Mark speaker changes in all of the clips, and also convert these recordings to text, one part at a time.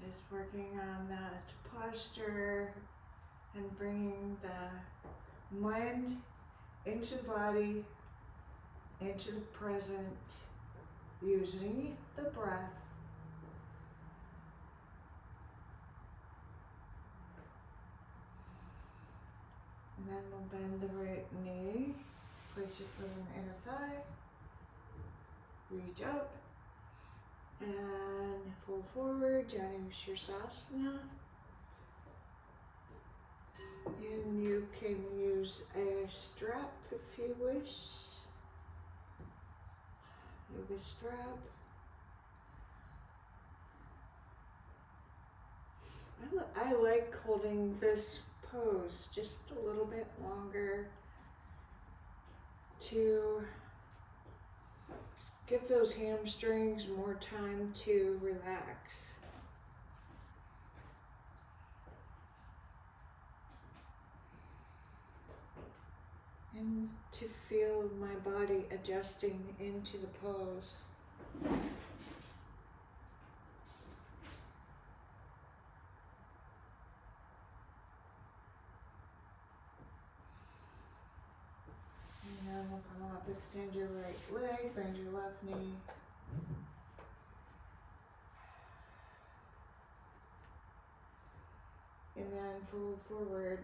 Speaker 1: Just working on that posture and bringing the mind into the body, into the present, using the breath. And then we'll bend the right knee, place your foot on the inner thigh, reach up, and fold forward, Janu Shirsasana. And you can use a strap if you wish, yoga strap. I like holding this pose just a little bit longer to give those hamstrings more time to relax. And to feel my body adjusting into the pose. And then we'll come up, extend your right leg, bend your left knee. And then fold forward.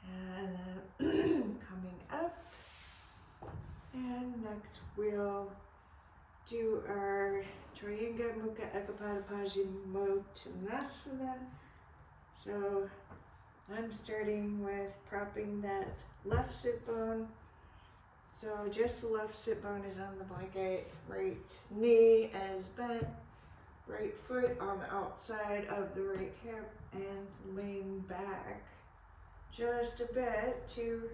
Speaker 1: And then coming up. And next we'll do our Trianga Mukha Ekapada Paschimottanasana. So I'm starting with propping that left sit bone. So just the left sit bone is on the blanket, right knee is bent, right foot on the outside of the right hip, and lean back just a bit to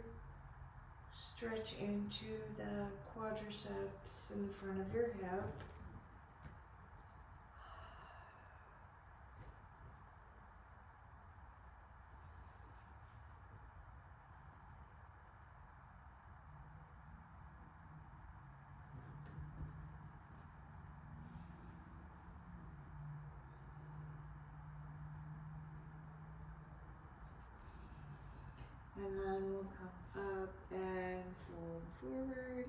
Speaker 1: stretch into the quadriceps in the front of your hip. And then we'll come up and fold forward.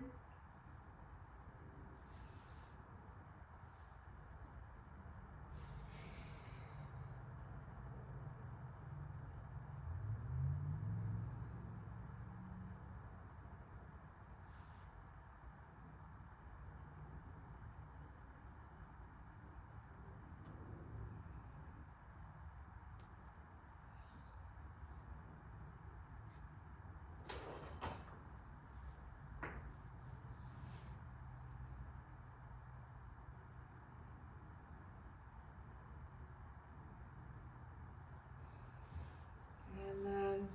Speaker 1: And then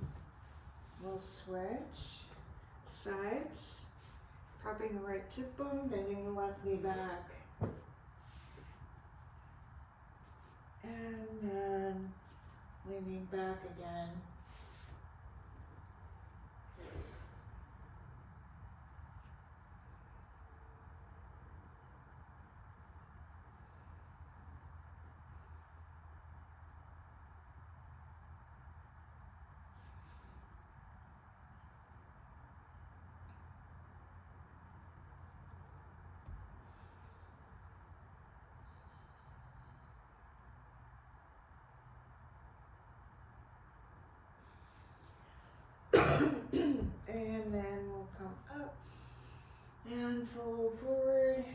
Speaker 1: we'll switch sides, propping the right hip bone, bending the left knee back. And then leaning back again. And then we'll come up and fold forward.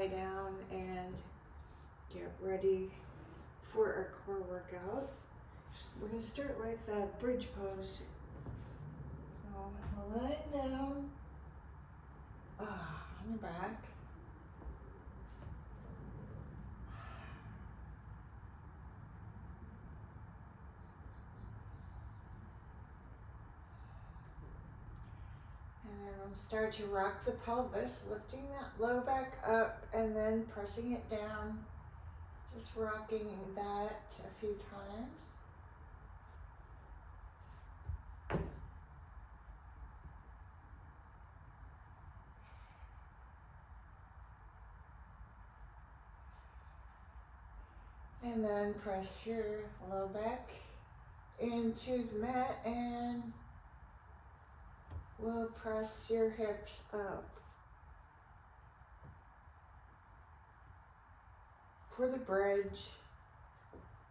Speaker 1: lie down and get ready for our core workout. We're going to start with a bridge pose. So lie down on your back. And then we'll start to rock the pelvis, lifting that low back up and then pressing it down. Just rocking that a few times. And then press your low back into the mat and we'll press your hips up. For the bridge,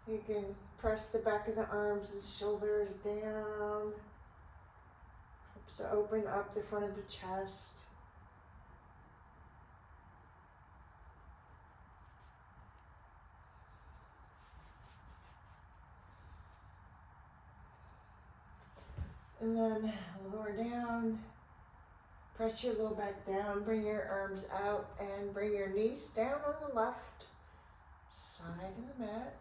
Speaker 1: you can press the back of the arms and shoulders down. Helps to open up the front of the chest. And then lower down, press your low back down, bring your arms out and bring your knees down on the left side of the mat.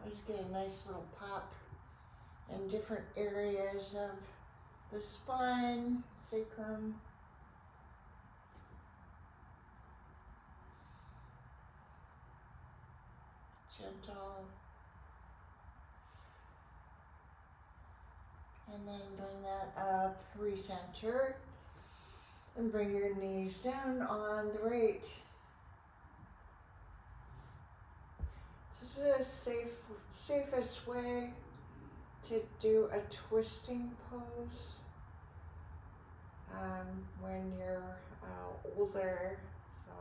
Speaker 1: I just get a nice little pop in different areas of the spine, sacrum. Gentle. And then bring that up, recenter, and bring your knees down on the right. This is the safest way to do a twisting pose when you're older. So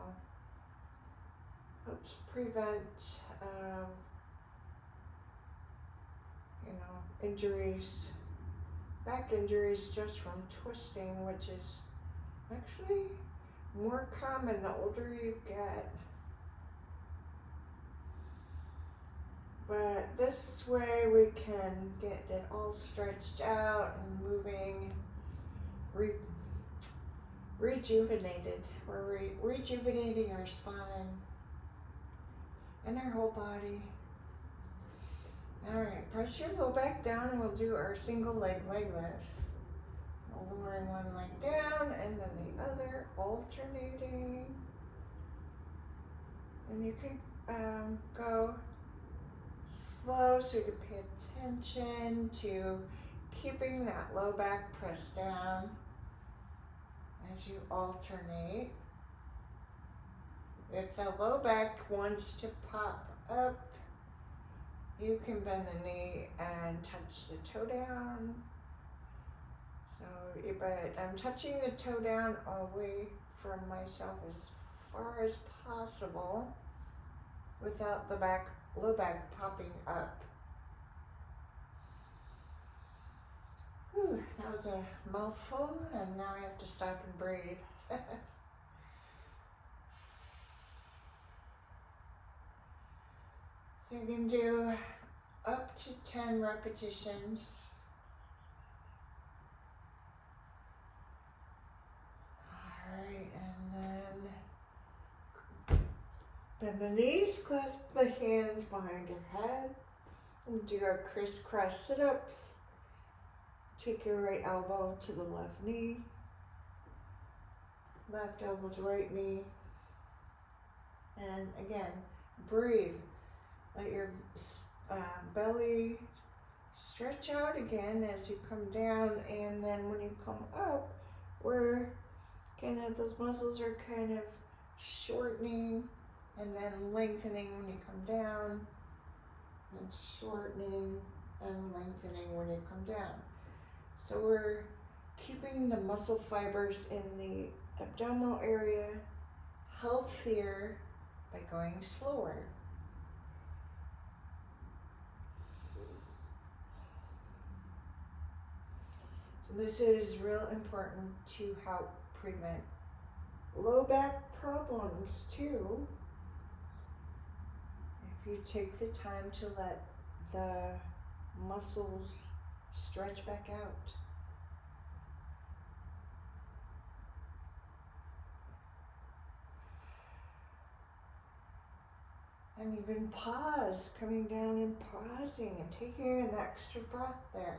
Speaker 1: helps prevent injuries. Back injuries just from twisting, which is actually more common the older you get. But this way we can get it all stretched out and moving, rejuvenated. We're rejuvenating our spine and our whole body. All right, press your low back down and we'll do our single leg lifts. Lowering one leg down and then the other, alternating. And you can go slow so you can pay attention to keeping that low back pressed down as you alternate. If the low back wants to pop up, you can bend the knee and touch the toe down. So, but I'm touching the toe down away from myself as far as possible without the low back popping up. Whew, that was a mouthful, and now I have to stop and breathe. So you can do up to 10 repetitions. Alright, and then bend the knees, clasp the hands behind your head, and do our crisscross sit-ups. Take your right elbow to the left knee, left elbow to right knee, and again, breathe. Let your belly stretch out again as you come down, and then when you come up, we're those muscles are kind of shortening and then lengthening when you come down, and shortening and lengthening when you come down. So we're keeping the muscle fibers in the abdominal area healthier by going slower. So this is real important to help prevent low back problems too, if you take the time to let the muscles stretch back out. And even pause, coming down and pausing and taking an extra breath there.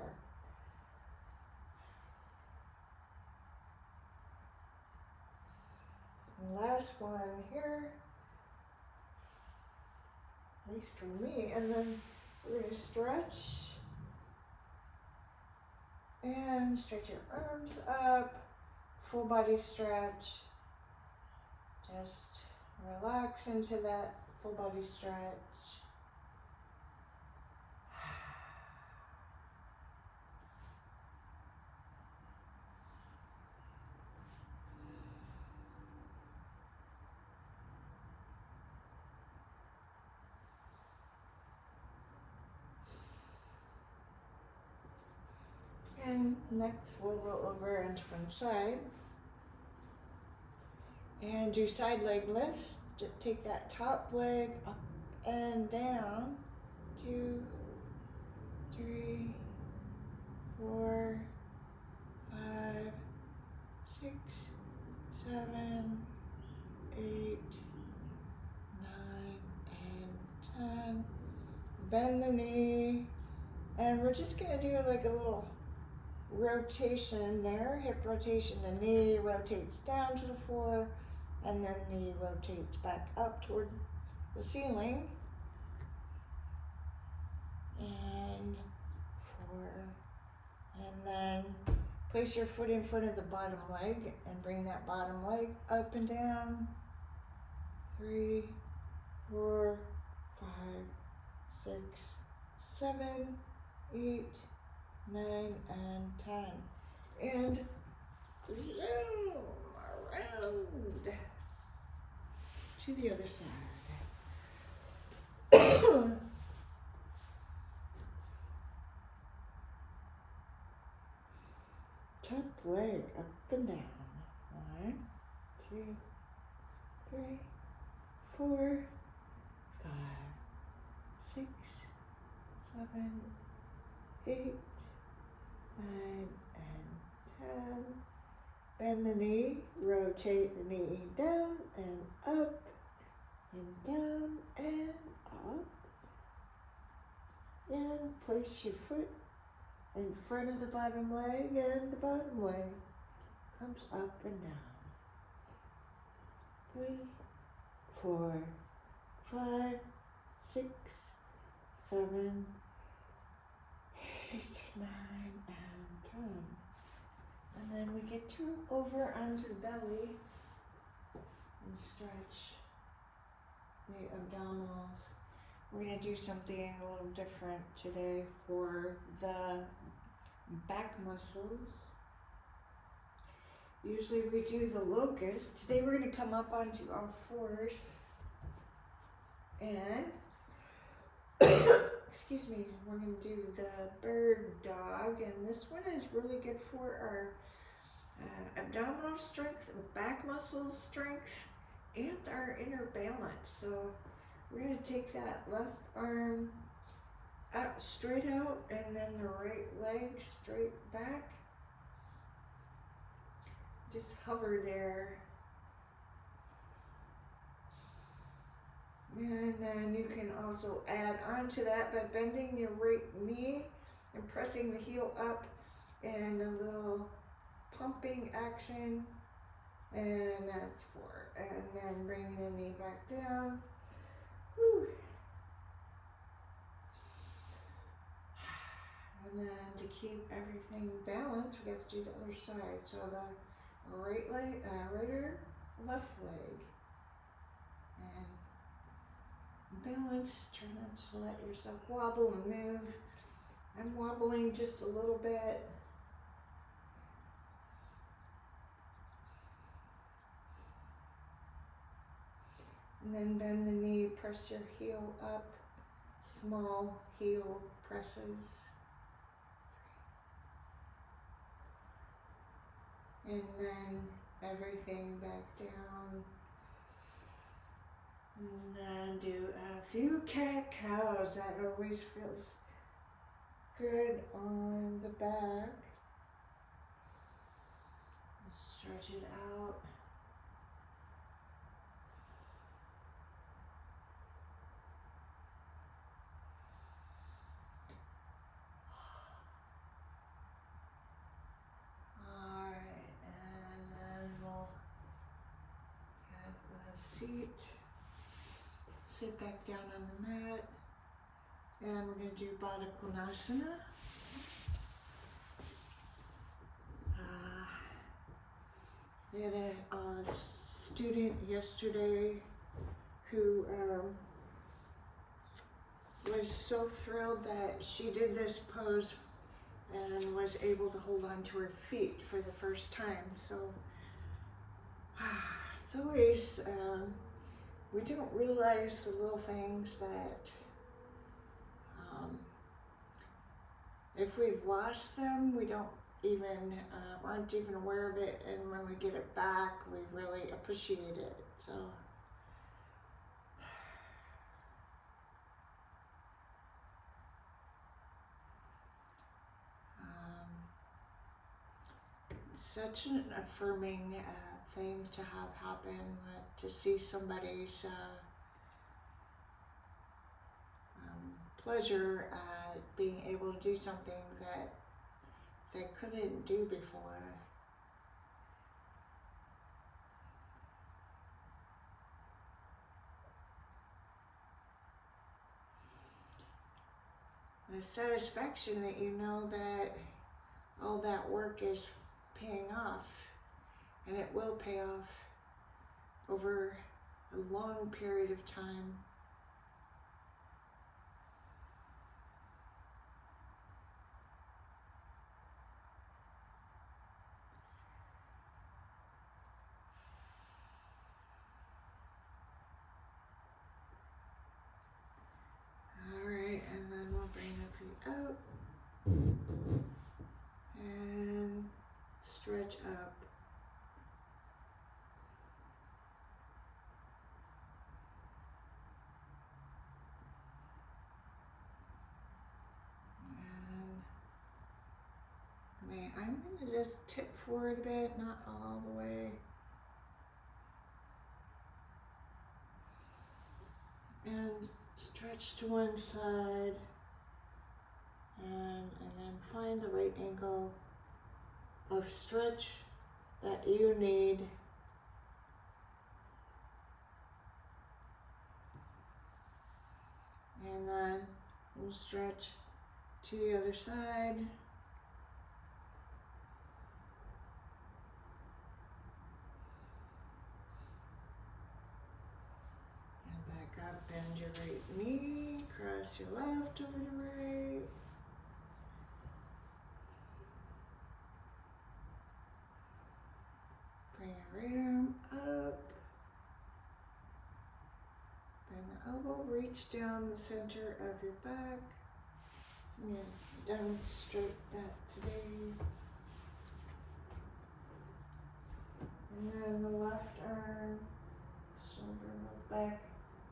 Speaker 1: And last one here, at least for me, and then we're going to stretch. And stretch your arms up, full body stretch. Just relax into that full body stretch. And next we'll roll over onto one side and do side leg lifts. Just take that top leg up and down. 2, 3, 4, 5, 6, 7, 8, 9, and 10. Bend the knee, and we're just gonna do like a little rotation there, hip rotation. The knee rotates down to the floor, and then the knee rotates back up toward the ceiling. And 4, and then place your foot in front of the bottom leg and bring that bottom leg up and down. 3, 4, 5, 6, 7, 8, 9, and 10. And zoom around to the other side. Top leg up and down. 1, 2, 3, 4, 5, 6, 7, 8, 9, and 10. Bend the knee, rotate the knee down and up, and down and up. And place your foot in front of the bottom leg, and the bottom leg comes up and down. 3, 4, 5, 6, 7, 8, 9, and 10. And then we get over onto the belly and stretch the abdominals. We're going to do something a little different today for the back muscles. Usually we do the locust. Today we're going to come up onto all fours and excuse me, we're going to do the bird dog, and this one is really good for our abdominal strength, back muscles strength, and our inner balance. So we're going to take that left arm out, straight out, and then the right leg straight back. Just hover there. And then you can also add on to that by bending your right knee and pressing the heel up, and a little pumping action. And that's 4. And then bring the knee back down. Whew. And then to keep everything balanced, we have to do the other side. So the right leg, left leg. And balance, try not to let yourself wobble and move. I'm wobbling just a little bit. And then bend the knee, press your heel up, small heel presses. And then everything back down. And then do a few cat cows. That always feels good on the back. Stretch it out. Alright, and then we'll get the seat. Sit back down on the mat. And we're going to do Baddha Konasana. I had a student yesterday who was so thrilled that she did this pose and was able to hold on to her feet for the first time. So it's always, we don't realize the little things that if we've lost them, we don't even, aren't even aware of it, and when we get it back, we really appreciate it. So it's such an affirming thing to have happen, to see somebody's pleasure at being able to do something that they couldn't do before. The satisfaction that you know that all that work is paying off, and it will pay off over a long period of time. Alright, and then we'll bring the feet out and stretch up. And I'm going to just tip forward a bit, not all the way. And stretch to one side, and then find the right angle of stretch that you need. And then we'll stretch to the other side. And back up, bend your right knee, cross your left over to right. Bring your right arm up. Bend the elbow, reach down the center of your back. I'm going to demonstrate that today. And then the left arm, shoulder goes back,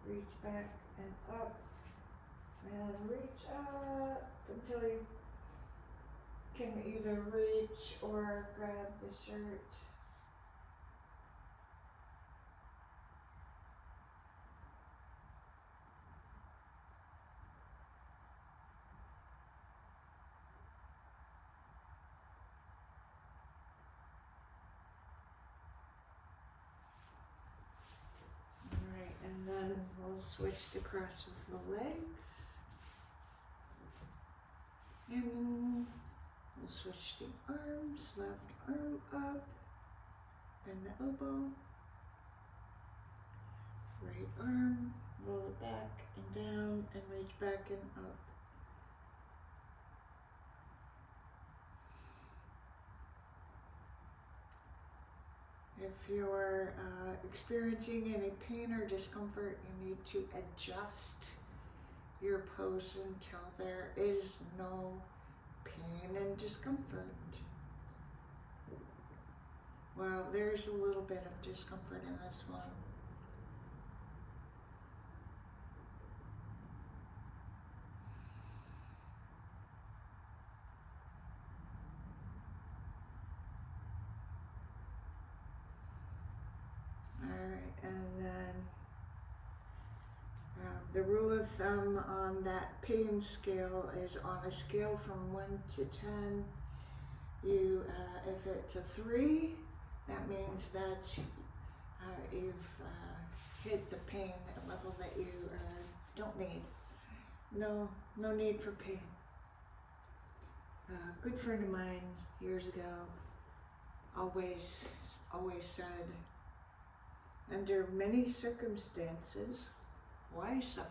Speaker 1: reach back and up. And reach up until you can either reach or grab the shirt. Alright, and then we'll switch to cross with the legs. And then we'll switch the arms, left arm up, bend the elbow, right arm, roll it back and down and reach back and up. If you're experiencing any pain or discomfort, you need to adjust your pose until there is no pain and discomfort. Well, there's a little bit of discomfort in this one. Alright, and then the rule of thumb on that pain scale is on a scale from 1 to 10. You, if it's a 3, that means that you've hit the pain level that you don't need. No need for pain. A good friend of mine years ago always said, under many circumstances, why suffer?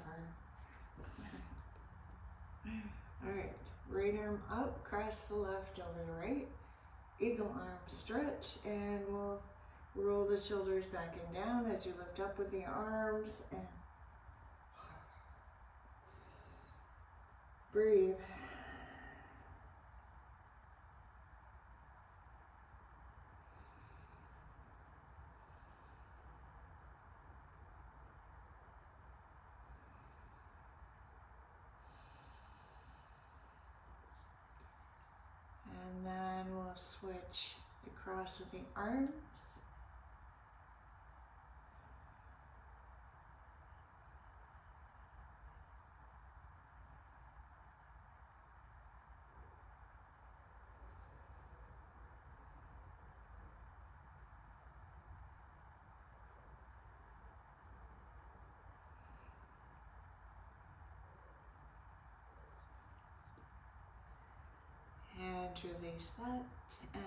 Speaker 1: Alright, right arm up, cross the left over the right, eagle arm stretch, and we'll roll the shoulders back and down as you lift up with the arms, and breathe. And then we'll switch the cross of the arms. And release that, and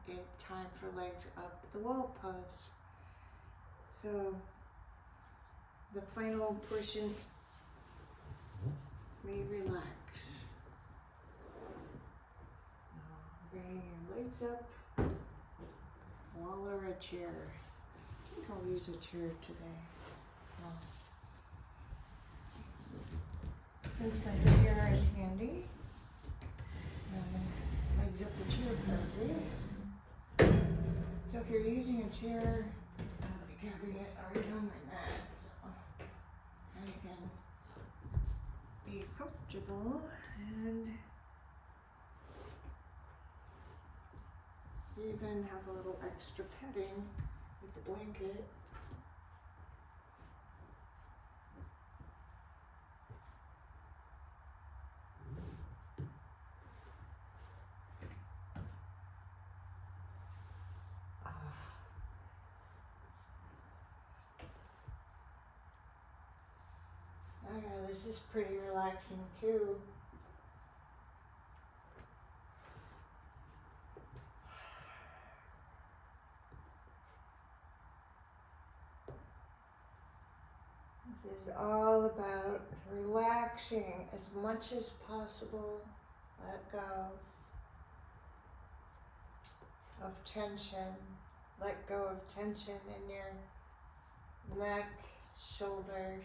Speaker 1: it's time for legs up the wall pose. So the final portion, we relax. Bring your legs up, wall or a chair. I think I'll use a chair today. Since my chair is handy. Legs up the chair cozy. So if you're using a chair, I can't be right on my mat, so I can be comfortable and even have a little extra padding with the blanket. Yeah, this is pretty relaxing too. This is all about relaxing as much as possible. Let go of tension. Let go of tension in your neck, shoulders,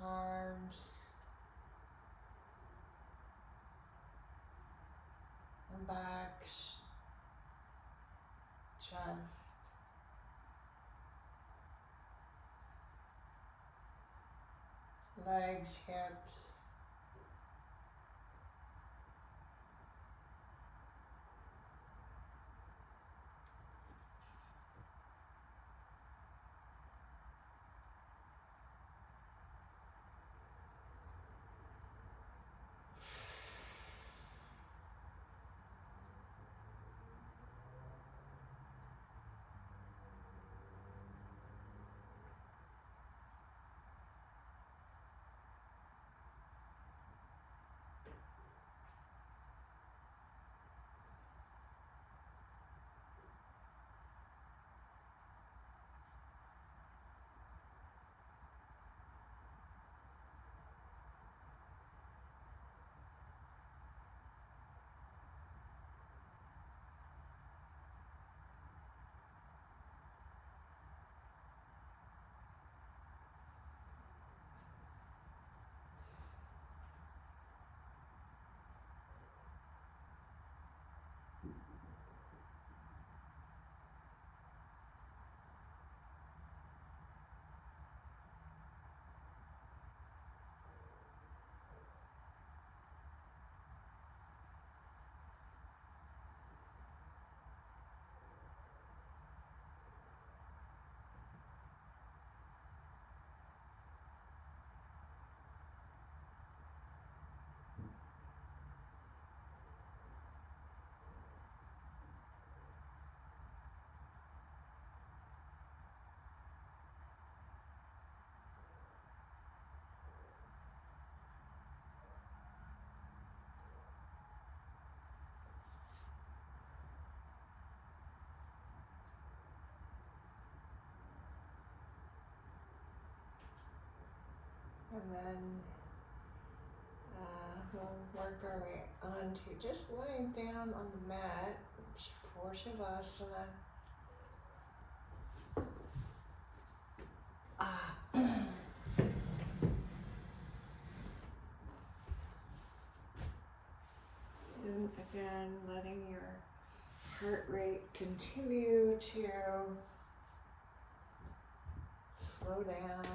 Speaker 1: arms, and back, chest. Legs, hips. and then we'll work our way onto just lying down on the mat, for Shavasana. And again, letting your heart rate continue to slow down.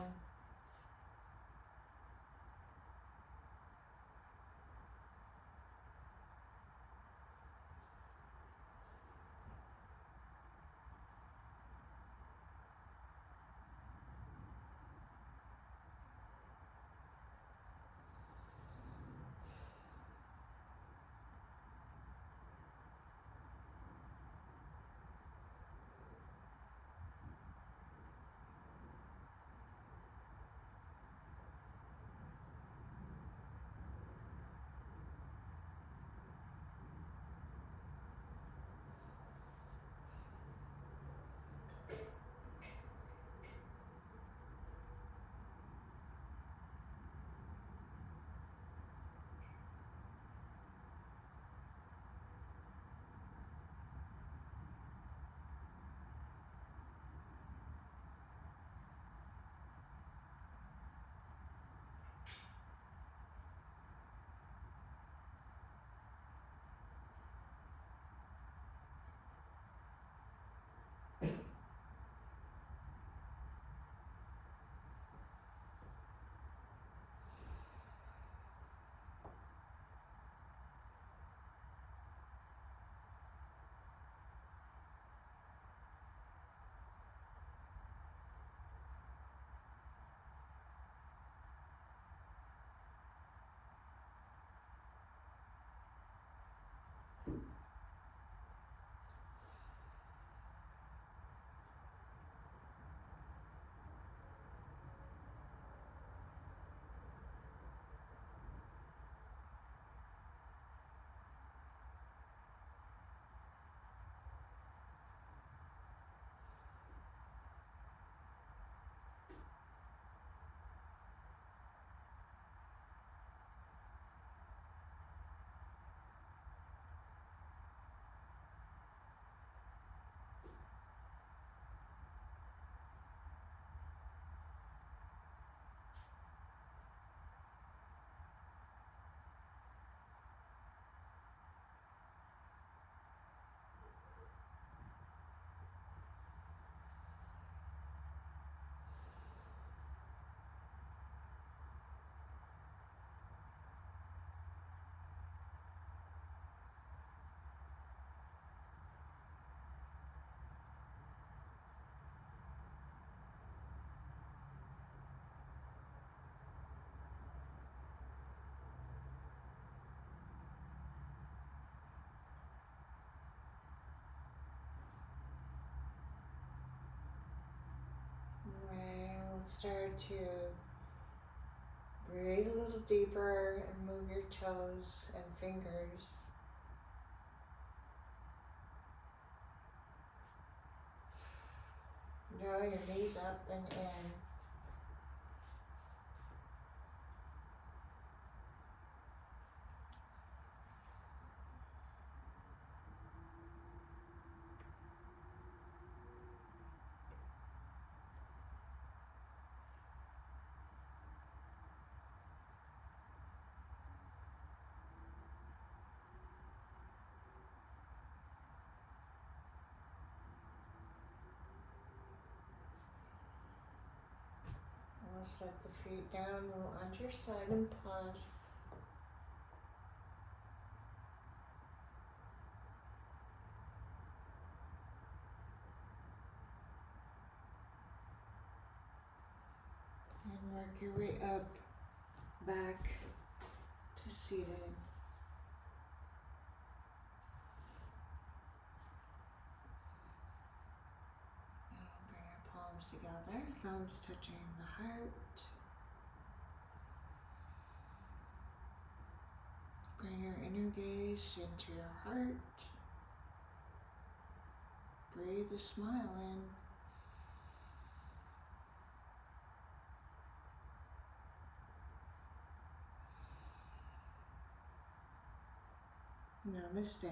Speaker 1: And we'll start to breathe a little deeper and move your toes and fingers. Draw your knees up and in. We'll set the feet down, roll onto your side and pause. And work your way up, back to seated. And we'll bring our palms together, thumbs touching the heart. Bring your inner gaze into your heart. Breathe a smile in. Namaste.